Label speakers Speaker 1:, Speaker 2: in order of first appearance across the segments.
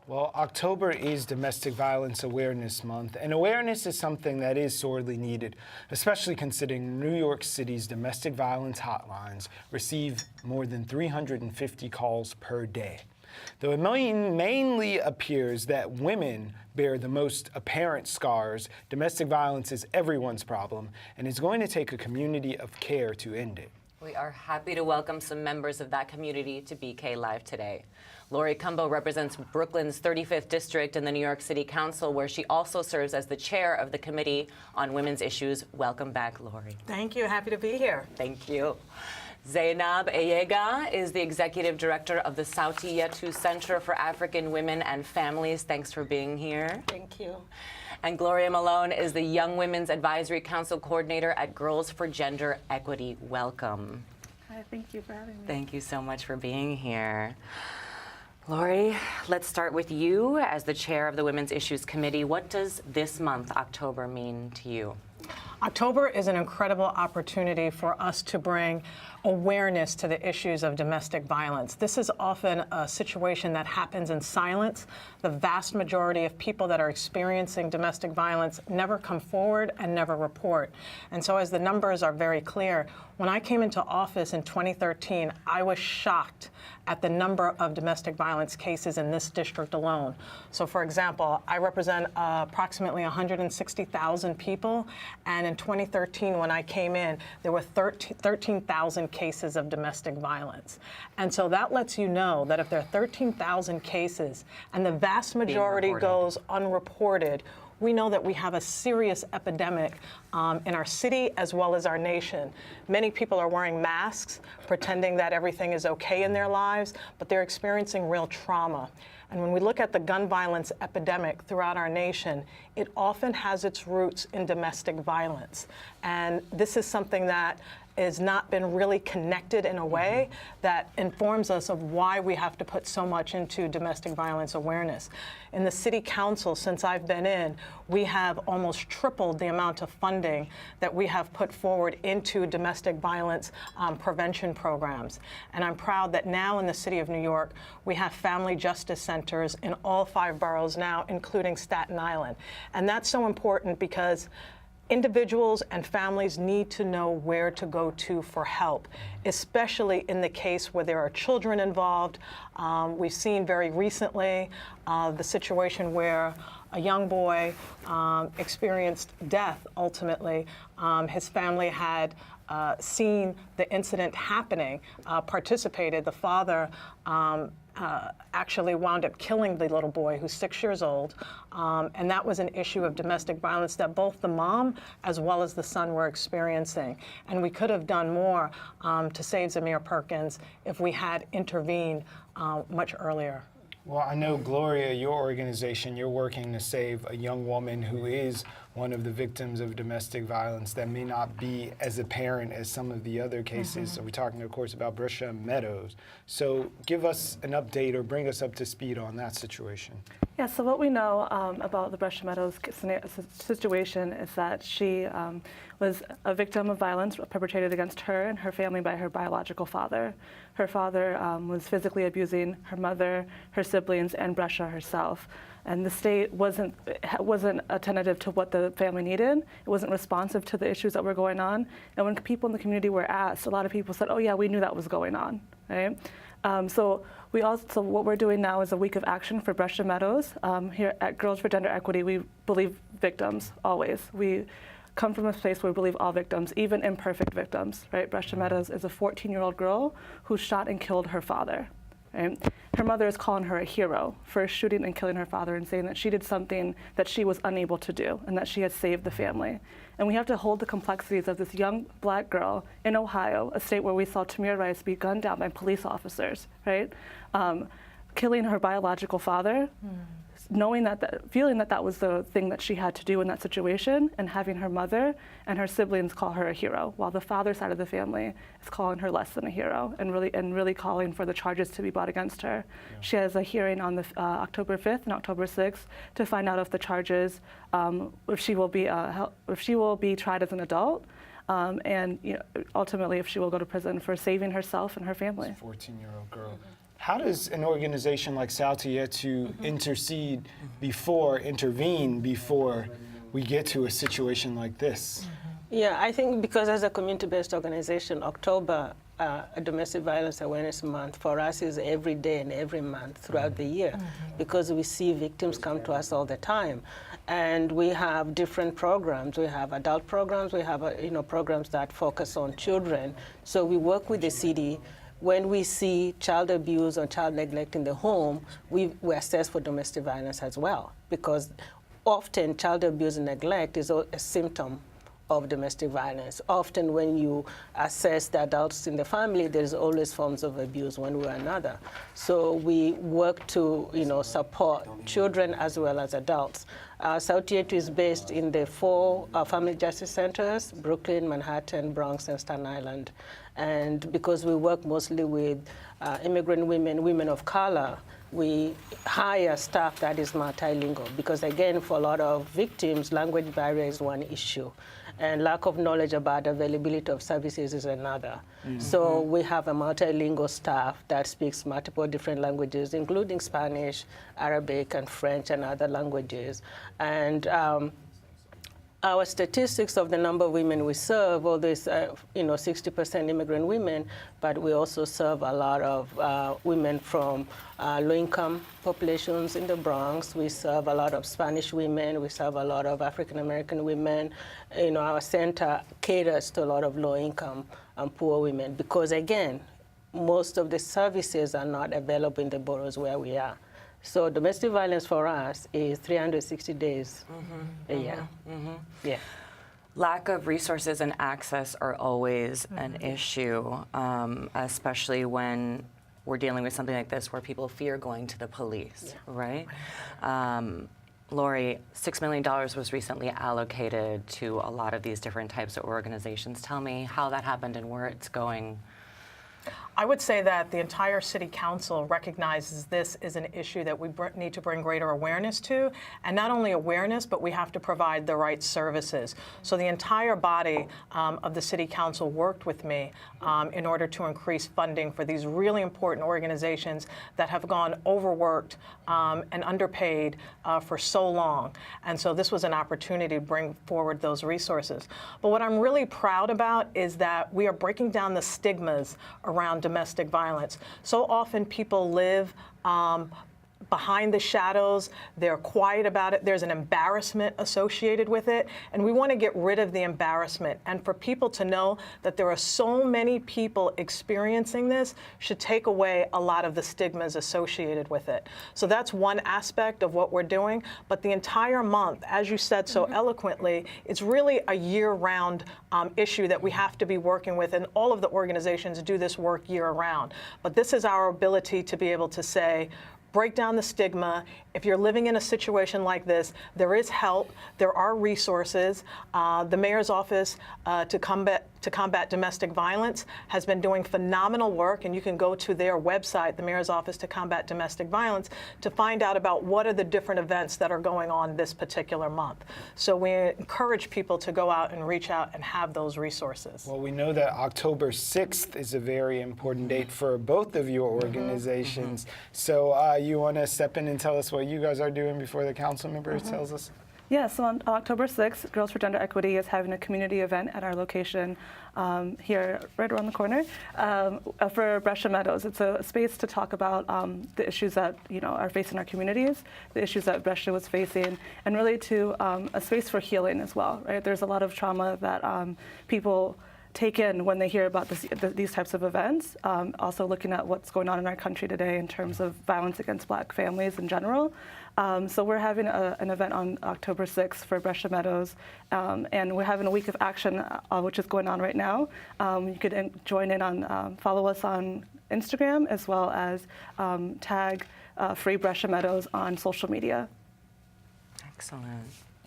Speaker 1: Well, October is Domestic Violence Awareness Month, and awareness is something that is sorely needed, especially considering New York City's domestic violence hotlines receive more than 350 calls per day. Though it mainly appears that women bear the most apparent scars, domestic violence is everyone's problem, and it's going to take a community of care to end it.
Speaker 2: We are happy to welcome some members of that community to BK Live today. Laurie Cumbo represents Brooklyn's 35th District in the New York City Council, where she also serves as the chair of the Committee on Women's Issues. Welcome back, Laurie.
Speaker 3: Thank you. Happy to be here.
Speaker 2: Thank you. Zeinab Eyega is the Executive Director of the Sauti Yetu Center for African Women and Families. Thanks for being here.
Speaker 3: Thank you.
Speaker 2: And Gloria Malone is the Young Women's Advisory Council Coordinator at Girls for Gender Equity. Welcome.
Speaker 4: Hi, thank you for having me.
Speaker 2: Thank you so much for being here. Laurie, let's start with you as the chair of the Women's Issues Committee. What does this month, October, mean to you?
Speaker 3: October is an incredible opportunity for us to bring awareness to the issues of domestic violence. This is often a situation that happens in silence. The vast majority of people that are experiencing domestic violence never come forward and never report. And so as the numbers are very clear, when I came into office in 2013, I was shocked at the number of domestic violence cases in this district alone. So for example, I represent approximately 160,000 people, and in 2013, when I came in, there were 13,000 cases of domestic violence. And so that lets you know that if there are 13,000 cases and the vast majority goes unreported, we know that we have a serious epidemic in our city as well as our nation. Many people are wearing masks, pretending that everything is okay in their lives, but they're experiencing real trauma. And when we look at the gun violence epidemic throughout our nation, it often has its roots in domestic violence. And this is something that has not been really connected in a way that informs us of why we have to put so much into domestic violence awareness. In the City Council, since I've been in, we have almost tripled the amount of funding that we have put forward into domestic violence prevention programs. And I'm proud that now in the City of New York, we have family justice centers in all 5 boroughs now, including Staten Island. And that's so important because individuals and families need to know where to go to for help, especially in the case where there are children involved. We've seen very recently the situation where a young boy experienced death ultimately. His family had seen the incident happening, participated. The father actually wound up killing the little boy, who's 6 years old, and that was an issue of domestic violence that both the mom as well as the son were experiencing. And we could have done more to save Zamir Perkins if we had intervened much earlier.
Speaker 1: Well, I know, Gloria, your organization, you're working to save a young woman who is one of the victims of domestic violence that may not be as apparent as some of the other cases. So we're talking, of course, about BRIC and Meadows. So give us an update or bring us up to speed on that situation.
Speaker 4: Yeah, so what we know about the BRIC Meadows situation is that she was a victim of violence perpetrated against her and her family by her biological father. Her father was physically abusing her mother, her siblings, and Brescia herself. And the state wasn't attentive to what the family needed. It wasn't responsive to the issues that were going on. And when people in the community were asked, a lot of people said, oh yeah, we knew that was going on, right? So what we're doing now is a week of action for Brescia Meadows. Here at Girls for Gender Equity, we believe victims, always. We come from a place where we believe all victims, even imperfect victims, right? Brescia Meadows is a 14-year-old girl who shot and killed her father, right? Her mother is calling her a hero for shooting and killing her father and saying that she did something that she was unable to do and that she had saved the family. And we have to hold the complexities of this young black girl in Ohio, a state where we saw Tamir Rice be gunned down by police officers, right? Killing her biological father, knowing feeling that that was the thing that she had to do in that situation, and having her mother and her siblings call her a hero, while the father side of the family is calling her less than a hero and really calling for the charges to be brought against her. Yeah. She has a hearing on the October 5th and October 6th to find out if the charges, if she will be tried as an adult, and ultimately if she will go to prison for saving herself and her family.
Speaker 1: It's a 14-year-old girl. How does an organization like Sauti Yetu intervene before we get to a situation like this?
Speaker 5: Yeah, I think because as a community-based organization, October, a domestic violence awareness month for us is every day and every month throughout the year, because we see victims come to us all the time. And we have different programs. We have adult programs. We have programs that focus on children. So we work with the city. When we see child abuse or child neglect in the home, we assess for domestic violence as well, because often child abuse and neglect is a symptom of domestic violence. Often when you assess the adults in the family, there's always forms of abuse one way or another. So we work to support children as well as adults. Sauti Yetu is based in the 4 family justice centers, Brooklyn, Manhattan, Bronx, and Staten Island. And because we work mostly with immigrant women, women of color, we hire staff that is multilingual, because again, for a lot of victims, language barrier is one issue, and lack of knowledge about availability of services is another. So we have a multilingual staff that speaks multiple different languages, including Spanish, Arabic, and French, and other languages. And our statistics of the number of women we serve, although it's 60% immigrant women, but we also serve a lot of women from low-income populations in the Bronx. We serve a lot of Spanish women. We serve a lot of African-American women. Our center caters to a lot of low-income and poor women, because again, most of the services are not available in the boroughs where we are. So domestic violence for us is 360 days a year. Yeah.
Speaker 2: Lack of resources and access are always an issue, especially when we're dealing with something like this where people fear going to the police, right? Laurie, $6 million was recently allocated to a lot of these different types of organizations. Tell me how that happened and where it's going.
Speaker 3: I would say that the entire City Council recognizes this is an issue that we need to bring greater awareness to, and not only awareness, but we have to provide the right services. So the entire body of the City Council worked with me in order to increase funding for these really important organizations that have gone overworked and underpaid for so long. And so this was an opportunity to bring forward those resources. But what I'm really proud about is that we are breaking down the stigmas around domestic violence. So often people live behind the shadows, they're quiet about it, there's an embarrassment associated with it, and we want to get rid of the embarrassment. And for people to know that there are so many people experiencing this should take away a lot of the stigmas associated with it. So that's one aspect of what we're doing, but the entire month, as you said so eloquently, it's really a year-round issue that we have to be working with, and all of the organizations do this work year-round. But this is our ability to be able to say, break down the stigma. If you're living in a situation like this, there is help, there are resources. The mayor's office to combat domestic violence has been doing phenomenal work, and you can go to their website, the mayor's office to combat domestic violence, to find out about what are the different events that are going on this particular month. So we encourage people to go out and reach out and have those resources.
Speaker 1: Well, we know that October 6th is a very important date for both of your organizations. So you want to step in and tell us what you guys are doing before the council member tells us?
Speaker 4: Yeah, so on October 6th, Girls for Gender Equity is having a community event at our location here, right around the corner, for Brescia Meadows. It's a space to talk about the issues that are facing our communities, the issues that Brescia was facing, and really to a space for healing as well. Right? There's a lot of trauma that people take in when they hear about these types of events. Also looking at what's going on in our country today in terms of violence against Black families in general. So we're having an event on October 6th for Brescia Meadows, and we're having a week of action, which is going on right now. You could join in on, follow us on Instagram, as well as tag Free Brescia Meadows on social media.
Speaker 2: Excellent.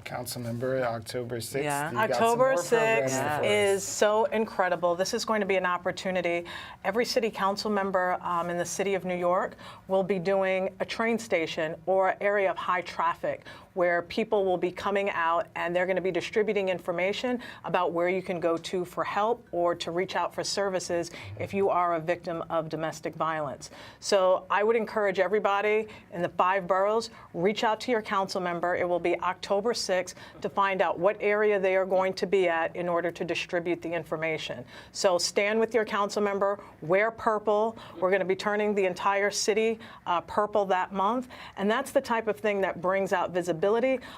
Speaker 1: Council Member, October 6th.
Speaker 2: Yeah.
Speaker 1: you got some
Speaker 3: October
Speaker 1: more programming
Speaker 3: 6th
Speaker 1: for us.
Speaker 3: is so incredible. This is going to be an opportunity. Every city council member in the city of New York will be doing a train station or an area of high traffic where people will be coming out and they're going to be distributing information about where you can go to for help or to reach out for services if you are a victim of domestic violence. So I would encourage everybody in the 5 boroughs, reach out to your council member. It will be October 6th to find out what area they are going to be at in order to distribute the information. So stand with your council member, wear purple. We're going to be turning the entire city purple that month. And that's the type of thing that brings out visibility,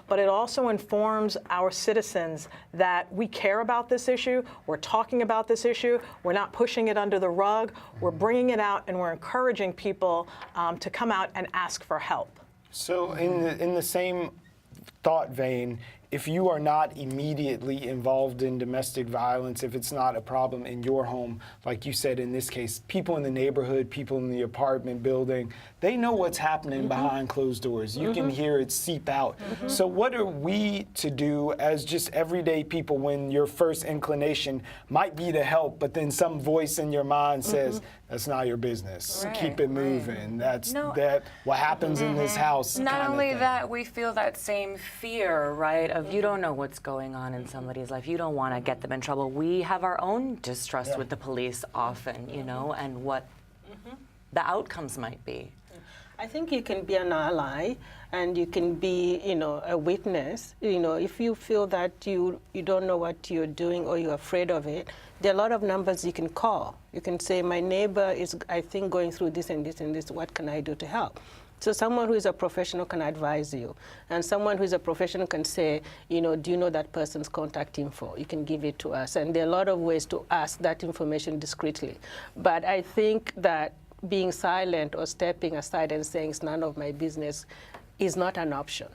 Speaker 3: but it also informs our citizens that we care about this issue, we're talking about this issue, we're not pushing it under the rug, we're bringing it out, and we're encouraging people to come out and ask for help.
Speaker 1: So in the same thought vein, if you are not immediately involved in domestic violence, if it's not a problem in your home, like you said in this case, people in the neighborhood, people in the apartment building, they know what's happening behind closed doors. You can hear it seep out. So what are we to do as just everyday people when your first inclination might be to help, but then some voice in your mind says, that's not your business.
Speaker 6: Right,
Speaker 1: Keep it moving. That's
Speaker 6: No.
Speaker 1: what happens in this house.
Speaker 6: Not
Speaker 1: kind of
Speaker 6: only
Speaker 1: thing.
Speaker 6: that, we feel that same fear, right, of you don't know what's going on in somebody's life. You don't want to get them in trouble. We have our own distrust with the police often, you know, and what the outcomes might be.
Speaker 5: I think you can be an ally and you can be, you know, a witness. You know, if you feel that you don't know what you're doing or you're afraid of it, there are a lot of numbers you can call. You can say, my neighbor is, I think, going through this and this and this. What can I do to help? So someone who is a professional can advise you. And someone who is a professional can say, you know, do you know that person's contact info? You can give it to us. And there are a lot of ways to ask that information discreetly. But I think that being silent or stepping aside and saying it's none of my business is not an option.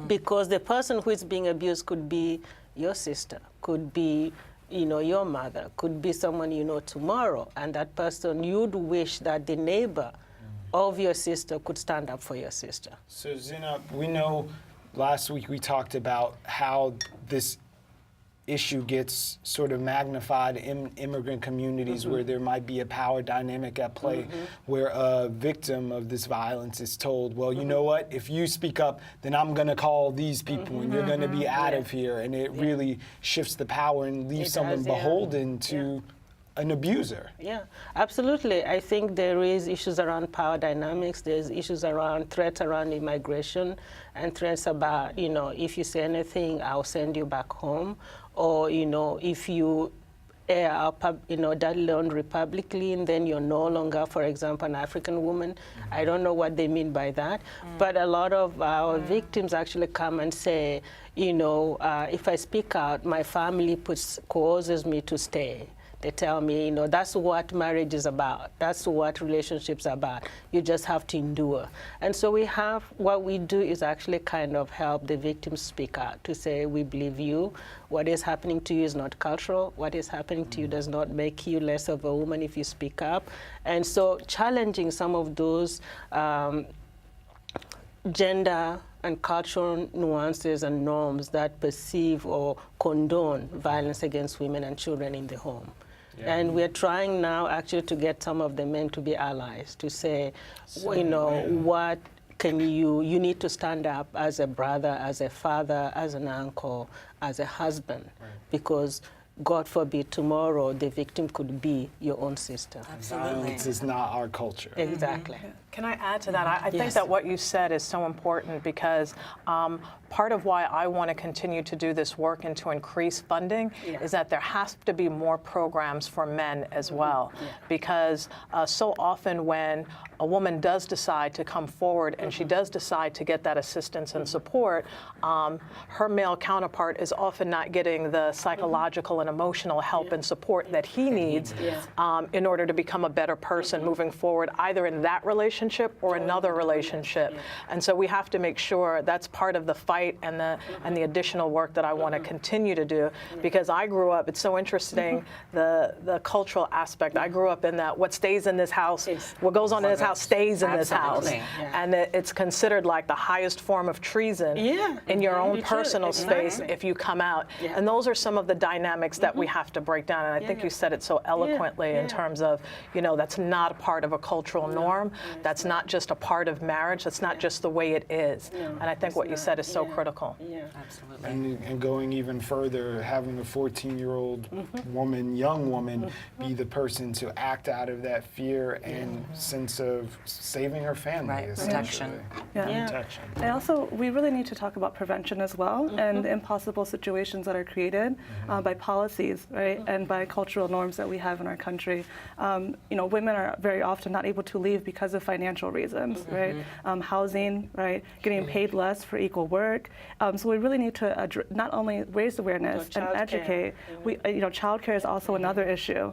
Speaker 5: Because the person who is being abused could be your sister, could be, you know, your mother, could be someone you know tomorrow, and that person, you'd wish that the neighbor of your sister could stand up for your sister.
Speaker 1: So Zeinab, we know last week we talked about how this issue gets sort of magnified in immigrant communities where there might be a power dynamic at play, where a victim of this violence is told, well, you know what, if you speak up, then I'm going to call these people and you're going to be out of here. And it really shifts the power and leaves someone beholden to an abuser.
Speaker 5: Yeah, absolutely. I think there is issues around power dynamics. There's issues around threats around immigration and threats about, you know, if you say anything, I'll send you back home. Or, you know, if you air out, you know, dirty laundry publicly, and then you're no longer, for example, an African woman. I don't know what they mean by that. But a lot of our victims actually come and say, you know, if I speak out, my family coerces me to stay. They tell me, you know, that's what marriage is about. That's what relationships are about. You just have to endure. And so what we do is actually kind of help the victims speak out, to say, we believe you. What is happening to you is not cultural. What is happening to you does not make you less of a woman if you speak up. And so challenging some of those gender and cultural nuances and norms that perceive or condone violence against women and children in the home. And we're trying now actually to get some of the men to be allies, to say, you know, what can you need to stand up as a brother, as a father, as an uncle, as a husband, because God forbid tomorrow the victim could be your own sister.
Speaker 1: Violence is not our culture.
Speaker 5: Exactly.
Speaker 3: Can I add to that? I think that what you said is so important because part of why I want to continue to do this work and to increase funding is that there has to be more programs for men as well. Because so often when a woman does decide to come forward and she does decide to get that assistance and support, her male counterpart is often not getting the psychological and emotional help and support that he needs in order to become a better person moving forward, either in that relationship or another relationship. And so we have to make sure that's part of the fight fight and the additional work that I want to continue to do, because I grew up, it's so interesting, the cultural aspect. I grew up in that what stays in this house, what goes on in this house stays in this house. And it's considered like the highest form of treason in your own personal space if you come out. And those are some of the dynamics that we have to break down. And I think you said it so eloquently in terms of, you know, that's not a part of a cultural norm. That's not just a part of marriage. That's not just the way it is. And I think what you said is so critical.
Speaker 2: Absolutely.
Speaker 1: And going even further, having a 14-year-old woman, young woman, be the person to act out of that fear and sense of saving her family,
Speaker 2: Right,
Speaker 1: essentially. Protection.
Speaker 4: And also, we really need to talk about prevention as well, and the impossible situations that are created by policies, right, and by cultural norms that we have in our country. You know, women are very often not able to leave because of financial reasons, right? Housing, right, getting paid less for equal work. So we really need to not only raise awareness and educate. We, you know, childcare is also another issue.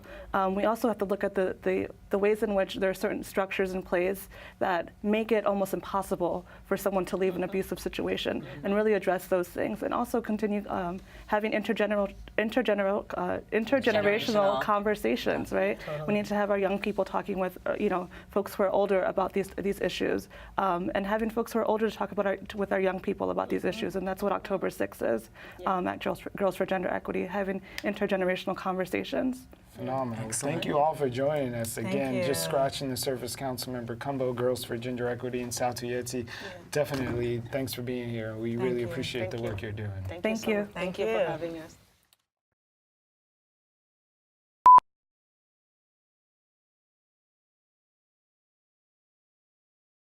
Speaker 4: We also have to look at the ways in which there are certain structures in place that make it almost impossible for someone to leave an abusive situation, and really address those things, and also continue having intergenerational conversations, right? We need to have our young people talking with, you know, folks who are older about these issues, and having folks who are older to talk about with our young people about these issues, and that's what October 6th is at Girls for Gender Equity, having intergenerational conversations.
Speaker 1: Phenomenal. Thank you all for joining us. Again, just scratching the surface, Councilmember Cumbo, Girls for Gender Equity in Sauti Yetu. Definitely, thanks for being here. We really appreciate the work you're doing.
Speaker 4: Thank you.
Speaker 5: Thank you for having us.